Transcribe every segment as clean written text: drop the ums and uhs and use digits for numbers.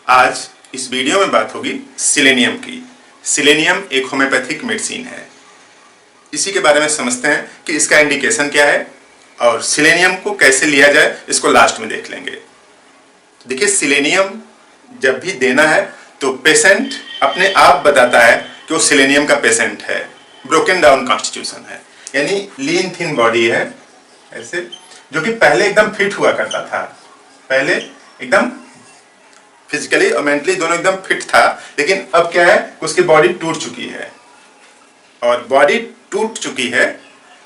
आज इस वीडियो में बात होगी सिलेनियम की। सिलेनियम एक होम्योपैथिक मेडिसिन है। इसी के बारे में समझते हैं कि इसका इंडिकेशन क्या है और सिलेनियम को कैसे लिया जाए, इसको लास्ट में देख लेंगे। देखिए, सिलेनियम जब भी देना है तो पेशेंट अपने आप बताता है कि वो सिलेनियम का पेशेंट है। ब्रोकन डाउन कॉन्स्टिट्यूशन है, यानी लीन थिन बॉडी है ऐसे, जो कि पहले एकदम फिट हुआ करता था। पहले एकदम फिजिकली और मेंटली दोनों एकदम फिट था, लेकिन अब क्या है, उसकी बॉडी टूट चुकी है। और बॉडी टूट चुकी है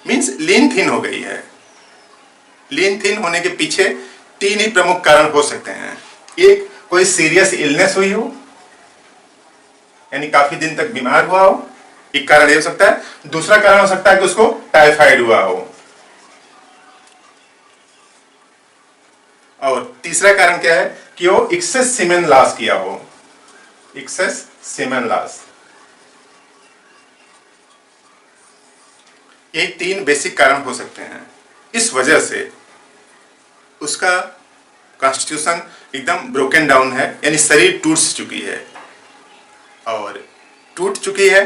मींस लीन थिन हो गई है। लीन थिन होने के पीछे तीन ही प्रमुख कारण हो सकते हैं। एक, कोई सीरियस इलनेस हुई हो, यानी काफी दिन तक बीमार हुआ हो, एक कारण ये हो सकता है। दूसरा कारण हो सकता है कि उसको टाइफाइड हुआ हो, और तीसरा कारण क्या है कि वो एक्सेस सीमेन लॉस किया हो, एक्सेस सीमेन लॉस। ये तीन बेसिक कारण हो सकते हैं। इस वजह से उसका कॉन्स्टिट्यूशन एकदम ब्रोकन डाउन है, यानी शरीर टूट चुकी है। और टूट चुकी है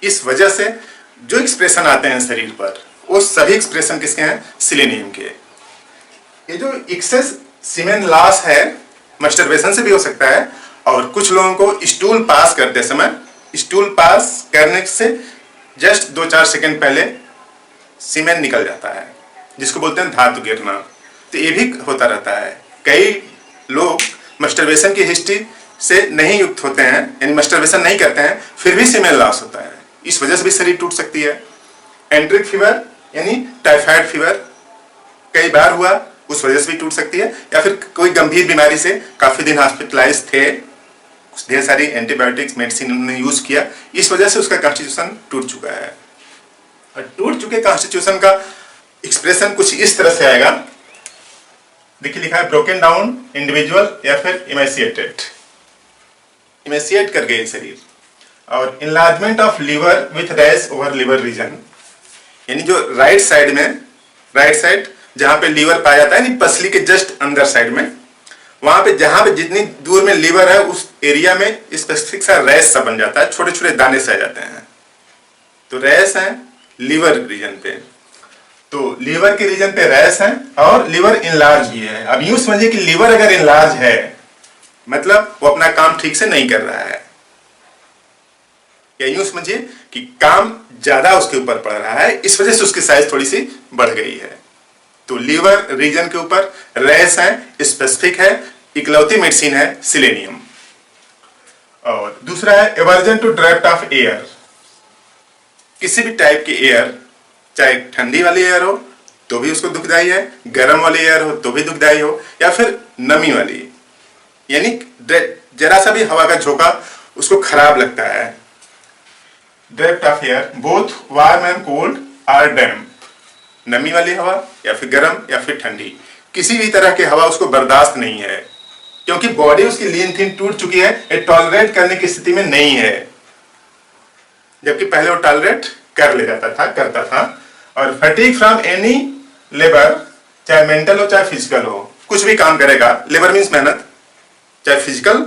इस वजह से जो एक्सप्रेशन आते हैं शरीर पर, वो सभी एक्सप्रेशन किसके हैं? सिलेनियम के। ये जो एक्सेस सीमेन लॉस है, मस्टरबेशन से भी हो सकता है, और कुछ लोगों को स्टूल पास करते समय, स्टूल पास करने से जस्ट 2-4 सेकंड पहले सीमेन निकल जाता है, जिसको बोलते हैं धातु गिरना। तो ये भी होता रहता है। कई लोग मस्टरबेशन की हिस्ट्री से नहीं युक्त होते हैं, यानी मस्टरबेशन नहीं करते हैं, फिर भी सीमेन लॉस होता है। इस वजह से भी शरीर टूट सकती है। एंट्रिक फीवर यानी टाइफाइड फीवर कई बार हुआ, उस वजह से भी टूट सकती है। या फिर कोई गंभीर बीमारी से काफी दिन हॉस्पिटलाइज थे, ढेर सारी एंटीबायोटिक्स मेडिसिन उन्होंने यूज किया, इस वजह से उसका कॉन्स्टिट्यूशन टूट चुका है। और टूट चुके कॉन्स्टिट्यूशन का एक्सप्रेशन कुछ इस तरह से आएगा। देखिए, लिखा है ब्रोकन डाउन इंडिविजुअल या फिर इमेसिएटेड, इमेसिएट कर गए शरीर। और enlargement of liver with rash over liver region, यानी जो राइट साइड में, राइट साइड जहां पे लीवर पाया जाता है, यानी पसली के जस्ट अंदर साइड में, वहां पे जहां पे जितनी दूर में लीवर है उस एरिया में स्पेसिफिक सा रैश सा बन जाता है, छोटे छोटे दाने से आ जाते हैं। तो रैश है लीवर रीजन पे, तो लीवर के रीजन पे रैश है और लीवर इनलार्ज भी है। अब यूं समझिए कि लीवर अगर इनलार्ज है मतलब वो अपना काम ठीक से नहीं कर रहा है, या यूं समझिए कि काम ज्यादा उसके ऊपर पड़ रहा है, इस वजह से उसकी साइज थोड़ी सी बढ़ गई है। तो लीवर रीजन के ऊपर रैश है, स्पेसिफिक है, इकलौती मेडिसिन है सिलेनियम। और दूसरा है aversion to draught of air. किसी भी टाइप की एयर, चाहे ठंडी वाली एयर हो तो भी उसको दुखदाई है, गर्म वाली एयर हो तो भी दुखदाई हो, या फिर नमी वाली, यानी जरा सा भी हवा का झोंका उसको खराब लगता है। Draught of air both warm and cold or damp, नमी वाली हवा या फिर गर्म या फिर ठंडी, किसी भी तरह की हवा उसको बर्दाश्त नहीं है, क्योंकि बॉडी उसकी लीन थिन टूट चुकी है, ये टॉलरेट करने की स्थिति में नहीं है। जबकि पहले वो टॉलरेट कर ले जाता था, करता था। और फटीग फ्रॉम एनी लेबर, चाहे मेंटल हो चाहे फिजिकल हो, कुछ भी काम करेगा, लेबर मीन्स मेहनत, चाहे फिजिकल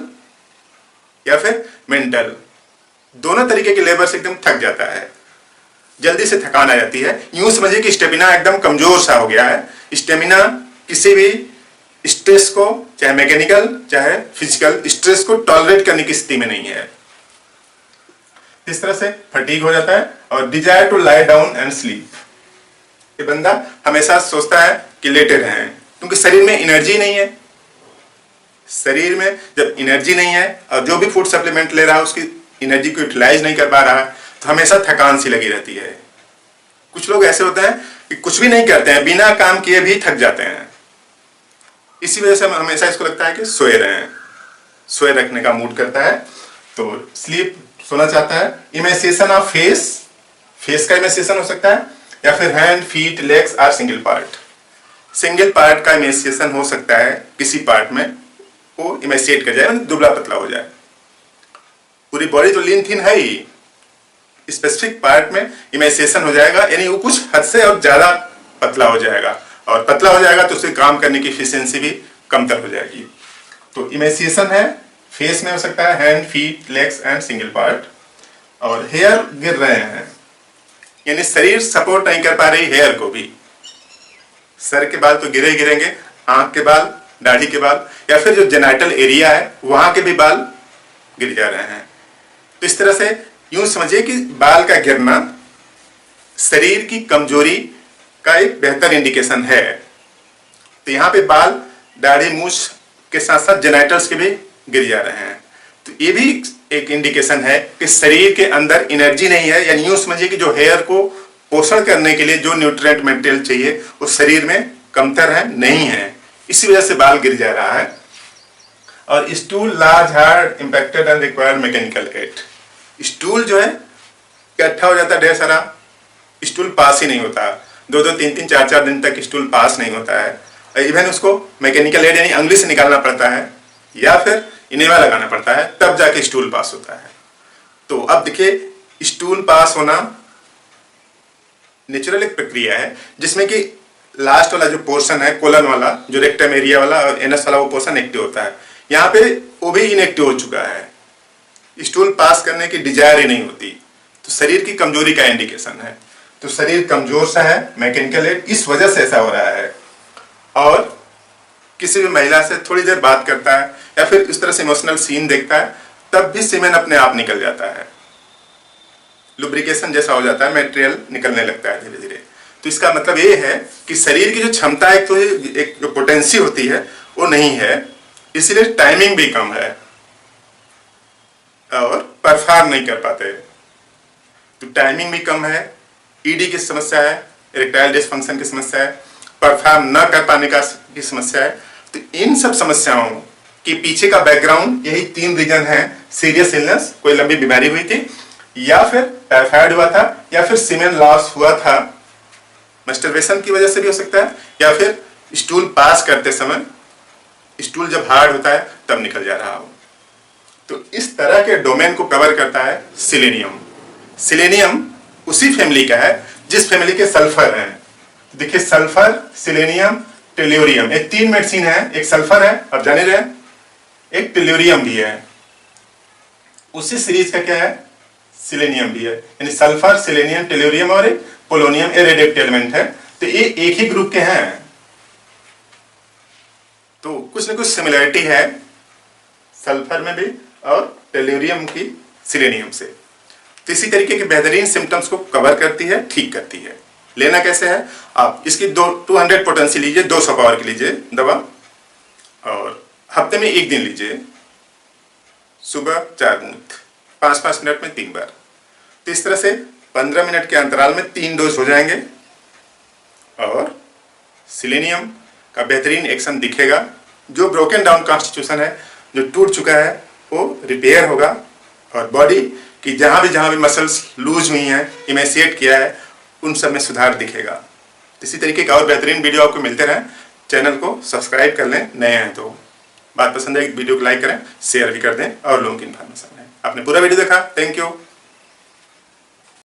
या फिर मेंटल, दोनों तरीके के लेबर से एकदम थक जाता है, जल्दी से थकान आ जाती है। यूं समझिए कि स्टेमिना एकदम कमजोर सा हो गया है। स्टेमिना किसी भी स्ट्रेस को, चाहे मैकेनिकल चाहे फिजिकल स्ट्रेस को टॉलरेट करने की स्थिति में नहीं है। इस तरह से फटीग हो जाता है। और desire to lie down and sleep, ये बंदा हमेशा सोचता है कि लेटे रहें, क्योंकि शरीर में एनर्जी नहीं है। शरीर में जब एनर्जी नहीं है और जो भी फूड सप्लीमेंट ले रहा है उसकी एनर्जी को यूटिलाइज नहीं कर पा रहा है, तो हमेशा थकान सी लगी रहती है। कुछ लोग ऐसे होते हैं कि कुछ भी नहीं करते हैं, बिना काम किए भी थक जाते हैं। इसी वजह से हमेशा इसको लगता है कि सोए रहें, सोए रखने का मूड करता है, तो स्लीप, सोना चाहता है। इमेसिएशन ऑफ फेस, फेस का इमेसिएशन हो सकता है, या फिर hand, feet, legs or single part, single part का इमेसिएशन हो सकता है। किसी पार्ट में वो इमेसिएट कर जाए, दुबला पतला हो जाए। पूरी बॉडी तो लीन थिन है ही, स्पेसिफिक पार्ट में इमेसिएशन हो जाएगा, यानी वो कुछ हद से और ज्यादा पतला हो जाएगा, और पतला हो जाएगा तो उससे काम करने की एफिशिएंसी भी कमतर हो जाएगी। तो इमेसिएशन है फेस में हो सकता है hand, feet, legs and single part. और हेयर गिर रहे हैं, यानी शरीर सपोर्ट नहीं कर पा रही हेयर को भी। सर के बाल तो गिरे गिरेंगे, आंख के बाल, दाढ़ी के बाल, या फिर जो जेनाइटल एरिया है वहां के भी बाल गिर जा रहे हैं। तो इस तरह से यूं समझिए कि बाल का गिरना शरीर की कमजोरी का एक बेहतर इंडिकेशन है। तो यहाँ पे बाल, दाढ़ी, मूछ के साथ साथ जेनाइटल्स के भी गिर जा रहे हैं। तो ये भी एक इंडिकेशन है कि शरीर के अंदर एनर्जी नहीं है, यानी यूं समझिए कि जो हेयर को पोषण करने के लिए जो न्यूट्रिएंट मटेरियल चाहिए वो शरीर में कमतर है, नहीं है। इसी वजह से बाल गिर जा रहा है। और stool large hard impacted and required mechanical aid. Stool जो है इकट्ठा हो जाता है ढेर सारा, स्टूल पास ही नहीं होता, 2-2, 3-3, 4-4 दिन तक स्टूल पास नहीं होता है। इवन उसको मैकेनिकल एड यानी अंगुली से निकालना पड़ता है या फिर इनेमा लगाना पड़ता है, तब जाके स्टूल पास होता है। तो अब देखिए, स्टूल पास होना नेचुरल एक प्रक्रिया है जिसमें कि लास्ट वाला जो पोर्शन है, कोलन वाला, जो रेक्टम एरिया वाला और एनस वाला, वो पोर्शन एक्टिव होता है। यहाँ पे वो भी इनएक्टिव हो चुका है, स्टूल पास करने की डिजायर ही नहीं होती। तो शरीर की कमजोरी का इंडिकेशन है। तो शरीर कमजोर सा है, मैकेनिकल एड, इस वजह से ऐसा हो रहा है। और किसी भी महिला से थोड़ी देर बात करता है या फिर इस तरह से इमोशनल सीन देखता है, तब भी सीमेन अपने आप निकल जाता है, लुब्रिकेशन जैसा हो जाता है, मटेरियल निकलने लगता है धीरे धीरे। तो इसका मतलब ये है कि शरीर की जो क्षमता है, तो एक जो पोटेंसी होती है वो नहीं है, इसलिए टाइमिंग भी कम है और परफॉर्म नहीं कर पाते। तो टाइमिंग भी कम है, ईडी की समस्या है, इरेक्टाइल डिसफंक्शन की समस्या है, परफॉर्म न कर पाने की समस्या है। तो इन सब समस्याओं के पीछे का बैकग्राउंड यही 3 रीजन है। सीरियस इलनेस, कोई लंबी बीमारी हुई थी, या फिर टाइफाइड हुआ था, या फिर सीमेन लॉस हुआ था, मस्टरबेशन की वजह से भी हो सकता है, या फिर स्टूल पास करते समय स्टूल जब हार्ड होता है तब निकल जा रहा हो। तो इस तरह के डोमेन को कवर करता है सिलेनियम। सिलेनियम उसी फैमिली का है जिस फैमिली के सल्फर हैं। देखिए, सल्फर, सिलेनियम, टेल्यूरियम, एक 3 मेडिसिन है। एक सल्फर है, आप जान रहे हैं, एक टेल्यूरियम भी है। उसी सीरीज का क्या है, सिलेनियम भी है। यानी सल्फर, सिलेनियम, टेल्यूरियम और एक पोलोनियम, ये रेडियोएक्टिव एलिमेंट है। तो ये एक ही ग्रुप के हैं। तो कुछ न कुछ सिमिलरिटी है सल्फर में भी और टेल्यूरियम की सिलेनियम से। तो इसी तरीके के बेहतरीन सिम्टम्स को कवर करती है, ठीक करती है। लेना कैसे है, आप इसकी 200 पोटेंसी लीजिए, 200 पावर की लीजिए दवा, और हफ्ते में 1 दिन लीजिए, सुबह 4 बूंद, 5-5 मिनट में 3 बार। तो इस तरह से 15 मिनट के अंतराल में 3 डोज हो जाएंगे और सिलेनियम का बेहतरीन एक्शन दिखेगा। जो ब्रोकन डाउन कॉन्स्टिट्यूशन है, जो टूट चुका है, वो रिपेयर होगा और बॉडी की जहाँ भी मसल्स लूज हुई हैं, इमेसिएट किया है, उन सब में सुधार दिखेगा। इसी तरीके का और बेहतरीन वीडियो आपको मिलते रहें। चैनल को सब्सक्राइब कर लें, नए हैं तो। बात पसंद है वीडियो को लाइक करें, शेयर भी कर दें और लोगों की इन्फॉर्मेशन है। आपने पूरा वीडियो देखा, थैंक यू।